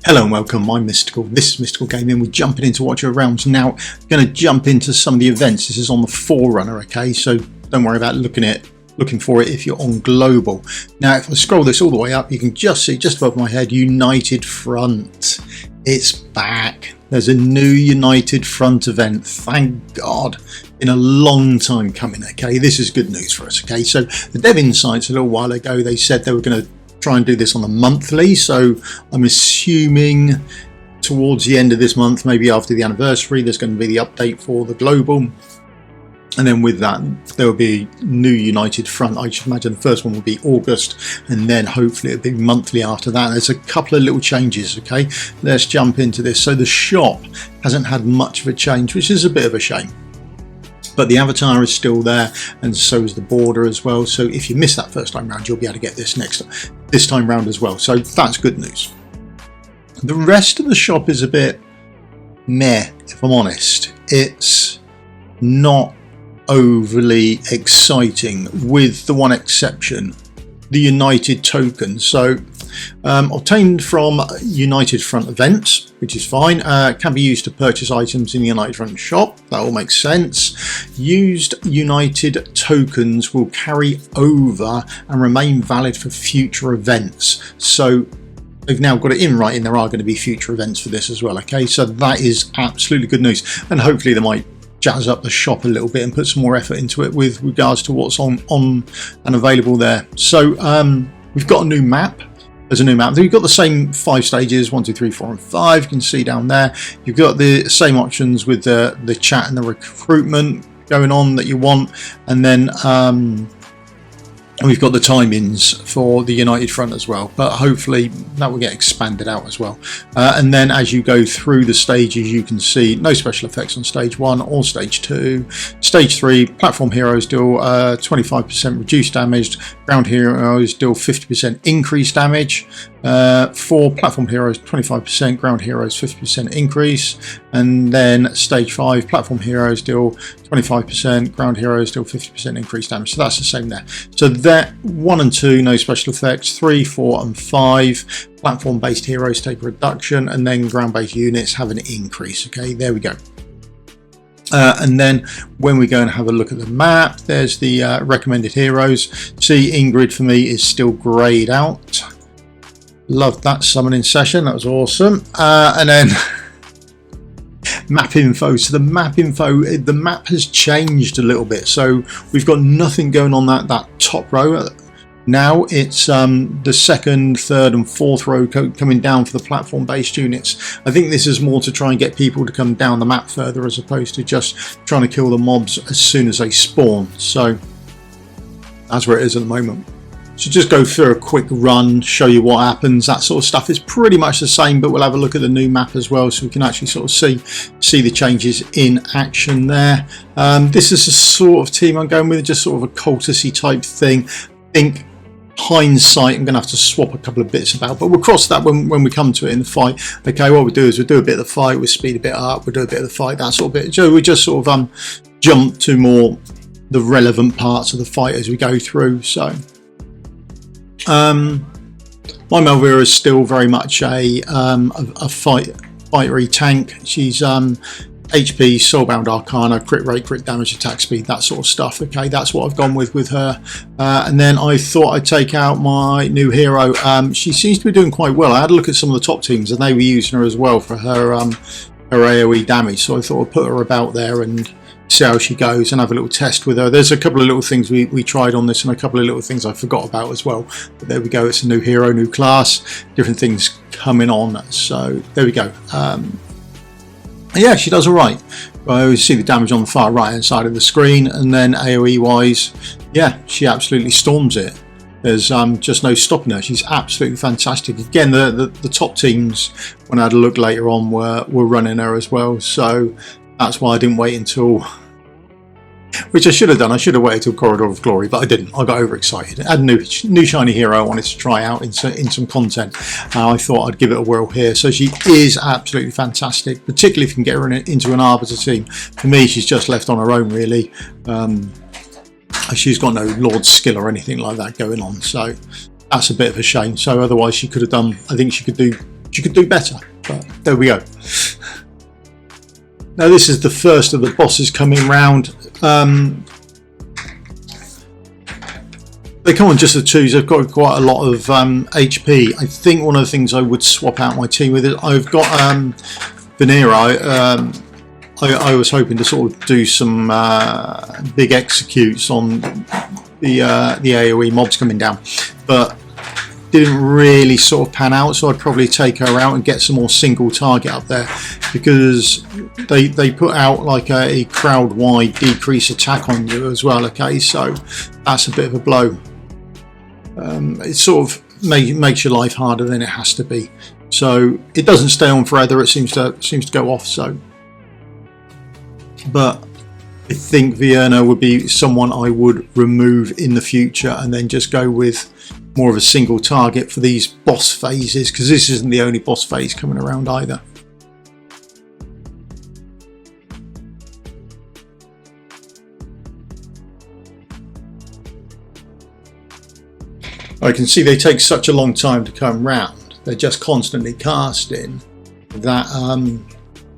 Hello and welcome, I'm Misstical. This is Misstical Gaming. We're jumping into Watch Your Realms now. Going to jump into some of the events. This is on the Forerunner, okay? So don't worry about looking for it if you're on global. Now, if I scroll this all the way up, you can just see just above my head, United Front. It's back. There's a new United Front event. Thank God. In a long time coming, okay? This is good news for us, okay? So the Dev Insights a little while ago, they said they were going to try and do this on a monthly, so I'm assuming towards the end of this month, maybe after the anniversary, there's going to be the update for the global, and then with that there will be new United Front. I should imagine the first one will be August, and then hopefully it'll be monthly after that. There's a couple of little changes, okay? Let's jump into this. So the shop hasn't had much of a change, which is a bit of a shame. But the avatar is still there, and so is the border as well. So if you miss that first time round, you'll be able to get this this time round as well. So that's good news. The rest of the shop is a bit meh, if I'm honest. It's not overly exciting, with the one exception, the United token. So obtained from United Front events, which is fine. Can be used to purchase items in the United Front shop. That all makes sense. Used United tokens will carry over and remain valid for future events. So they've now got it in writing. There are going to be future events for this as well. Okay, so that is absolutely good news, and hopefully they might jazz up the shop a little bit and put some more effort into it with regards to what's on and available there. So we've got a new map. There's a new map. You've got the same 5 stages, 1, 2, 3, 4 and 5. You can see down there. You've got the same options with the chat and the recruitment going on that you want, and then we've got the timings for the United Front as well, but hopefully that will get expanded out as well. And then as you go through the stages, you can see no special effects on stage 1 or stage 2. Stage 3, platform heroes deal 25% reduced damage, ground heroes deal 50% increased damage. For platform heroes 25%, ground heroes 50% increase, and then stage 5, platform heroes deal 25%, ground heroes deal 50% increased damage. So that's the same there. So that 1 and 2 no special effects, 3, 4 and 5 platform based heroes take a reduction, and then ground based units have an increase. Okay, there we go. And then when we go and have a look at the map, there's the recommended heroes. See, Ingrid for me is still grayed out. Loved that summoning session, that was awesome. And then map info. So the map has changed a little bit. So we've got nothing going on that top row. Now it's the second, third and fourth row coming down for the platform based units. I think this is more to try and get people to come down the map further, as opposed to just trying to kill the mobs as soon as they spawn. So that's where it is at the moment. So just go through a quick run, show you what happens. That sort of stuff is pretty much the same, but we'll have a look at the new map as well, so we can actually sort of see the changes in action there. This is the sort of team I'm going with, just sort of a cultisy type thing. I think hindsight I'm going to have to swap a couple of bits about, but we'll cross that when we come to it in the fight. Okay, what we do is we'll do a bit of the fight, we'll speed a bit up, we'll do a bit of the fight, that sort of bit. So we just sort of jump to more the relevant parts of the fight as we go through. So my Melvira is still very much a fightery tank. She's HP, Soulbound Arcana, crit rate, crit damage, attack speed, that sort of stuff. Okay, that's what I've gone with her. And then I thought I'd take out my new hero. She seems to be doing quite well. I had a look at some of the top teams, and they were using her as well for her AoE damage. So I thought I'd put her about there and see how she goes and have a little test with her. There's a couple of little things we tried on this, and a couple of little things I forgot about as well. But there we go. It's a new hero, new class, different things coming on. So there we go. Yeah, she does all right. I always see the damage on the far right hand side of the screen, and then AoE wise, yeah, she absolutely storms it. There's just no stopping her. She's absolutely fantastic. Again, the top teams, when I had a look later on, were running her as well. So that's why I didn't wait until, which I should have done. I should have waited till Corridor of Glory, but I didn't. I got overexcited. I had a new shiny hero I wanted to try out in some content. I thought I'd give it a whirl here. So she is absolutely fantastic, particularly if you can get her into an Arbiter team. For me, she's just left on her own, really. She's got no Lord skill or anything like that going on. So that's a bit of a shame. So otherwise she could have done, I think she could do She could do better, but there we go. Now this is the first of the bosses coming round. They come on just the twos. They've got quite a lot of HP. I think one of the things I would swap out my team with is I've got Vanera. I was hoping to sort of do some big executes on the AoE mobs coming down, but didn't really sort of pan out, so I'd probably take her out and get some more single target up there, because they put out like a crowd-wide decrease attack on you as well. Okay, so that's a bit of a blow. It sort of makes your life harder than it has to be. So it doesn't stay on forever. It seems to go off. So, but I think Forerunner would be someone I would remove in the future, and then just go with more of a single target for these boss phases, because this isn't the only boss phase coming around either. I can see they take such a long time to come round. They're just constantly casting that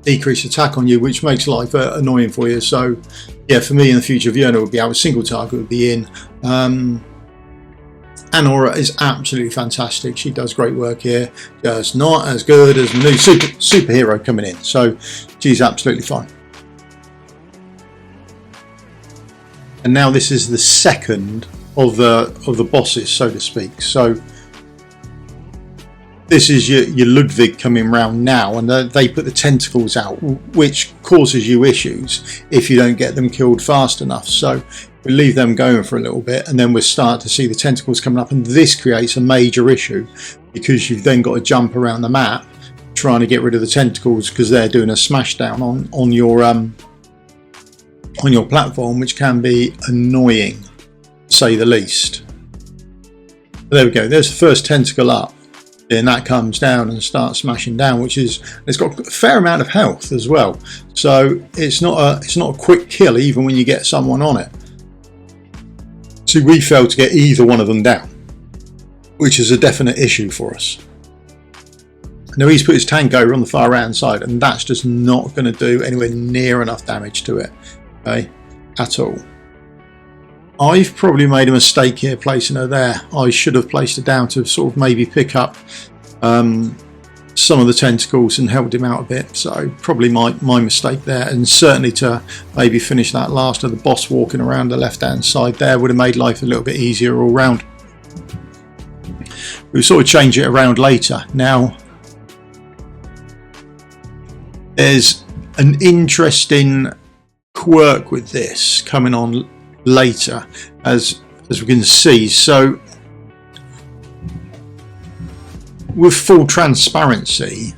decreased attack on you, which makes life annoying for you. So yeah, for me in the future, Forerunner would be out, a single target would be in. Anora is absolutely fantastic. She does great work here, just not as good as the new superhero coming in. So she's absolutely fine. And now this is the second of the bosses, so to speak. So this is your Ludwig coming round now, and they put the tentacles out, which causes you issues if you don't get them killed fast enough. So we leave them going for a little bit, and then we start to see the tentacles coming up, and this creates a major issue, because you've then got to jump around the map trying to get rid of the tentacles, because they're doing a smashdown on your platform, which can be annoying, to say the least. There we go. There's the first tentacle up. And that comes down and starts smashing down, which is, it's got a fair amount of health as well, so it's not a quick kill even when you get someone on it. See, we failed to get either one of them down, which is a definite issue for us. Now he's put his tank over on the far right hand side, and that's just not going to do anywhere near enough damage to it, okay, at all. I've probably made a mistake here placing her there. I should have placed her down to sort of maybe pick up some of the tentacles and helped him out a bit. So probably my mistake there, and certainly to maybe finish that last of the boss walking around the left hand side there would have made life a little bit easier all round. We'll sort of change it around later. Now there's an interesting quirk with this coming on later, as we can see. So with full transparency,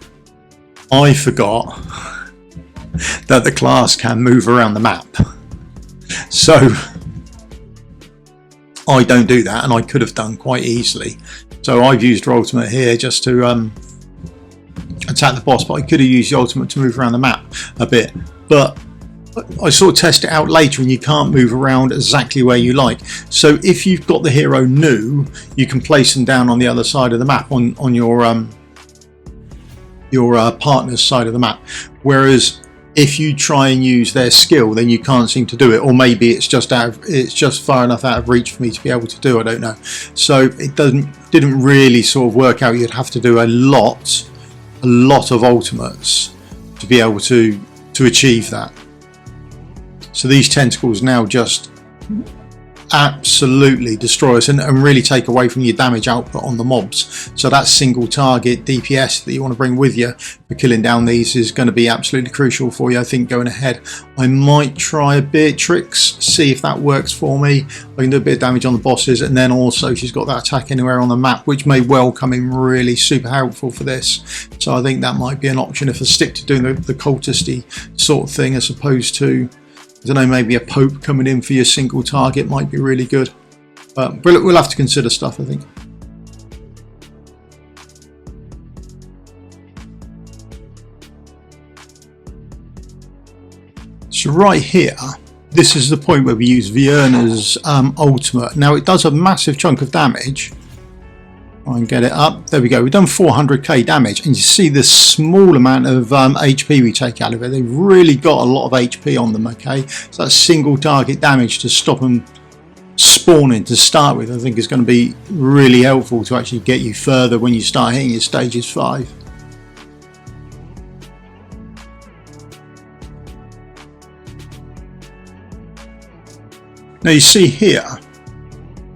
I forgot that the class can move around the map, so I don't do that, and I could have done quite easily. So I've used her ultimate here just to attack the boss, but I could have used the ultimate to move around the map a bit, but I sort of test it out later, and you can't move around exactly where you like. So if you've got the hero new, you can place them down on the other side of the map, on your partner's side of the map. Whereas if you try and use their skill, then you can't seem to do it, or maybe it's just far enough out of reach for me to be able to do. I don't know. So it didn't really sort of work out. You'd have to do a lot of ultimates to be able to achieve that. So these tentacles now just absolutely destroy us and really take away from your damage output on the mobs. So that single target DPS that you want to bring with you for killing down these is going to be absolutely crucial for you, I think, going ahead. I might try a Beatrix, see if that works for me. I can do a bit of damage on the bosses, and then also she's got that attack anywhere on the map, which may well come in really super helpful for this. So I think that might be an option if I stick to doing the cultisty sort of thing, as opposed to, I don't know, maybe a Pope coming in for your single target might be really good. But we'll have to consider stuff, I think. So right here, this is the point where we use Forerunner's ultimate. Now it does a massive chunk of damage Try and get it up. There we go. We've done 400k damage, and you see the small amount of HP we take out of it. They've really got a lot of HP on them. Okay, so that single target damage to stop them spawning to start with, I think is going to be really helpful to actually get you further when you start hitting your stages 5. Now you see here,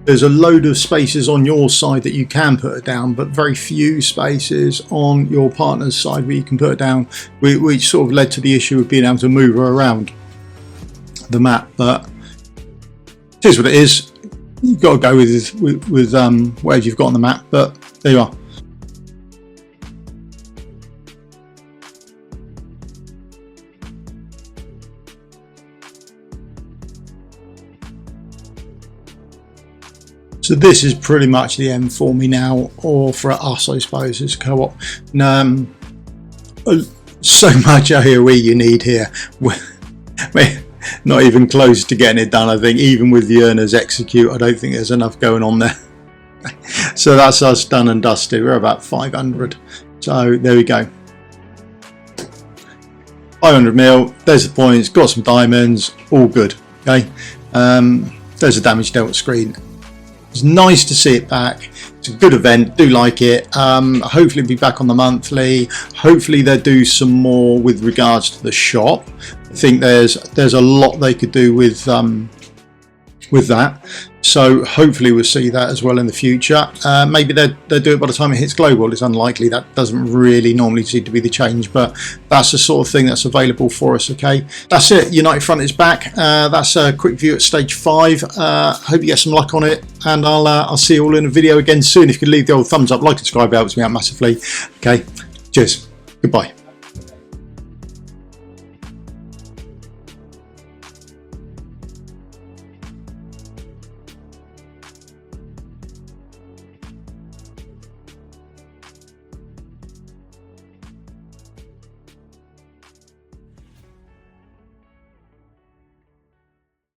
there's a load of spaces on your side that you can put it down, but very few spaces on your partner's side where you can put it down, which sort of led to the issue of being able to move her around the map. But it is what it is. You've got to go with whatever you've got on the map, but there you are. So this is pretty much the end for me now, or for us I suppose, as co-op. So much AoE you need here. We're not even close to getting it done, I think. Even with the earners execute, I don't think there's enough going on there. So that's us done and dusted. We're about 500. So there we go. 500 mil, there's the points, got some diamonds, all good. Okay, there's a damage dealt screen. It's nice to see it back. It's a good event, do like it. Hopefully it'll be back on the monthly. Hopefully they'll do some more with regards to the shop. I think there's a lot they could do with that. So hopefully we'll see that as well in the future. Maybe they'll do it by the time it hits global. It's unlikely. That doesn't really normally seem to be the change, but that's the sort of thing that's available for us. Okay, that's it. United Front is back. That's a quick view at stage 5. Hope you get some luck on it, and I'll see you all in a video again soon. If you could leave the old thumbs up, like, subscribe, it helps me out massively. Okay, cheers, goodbye.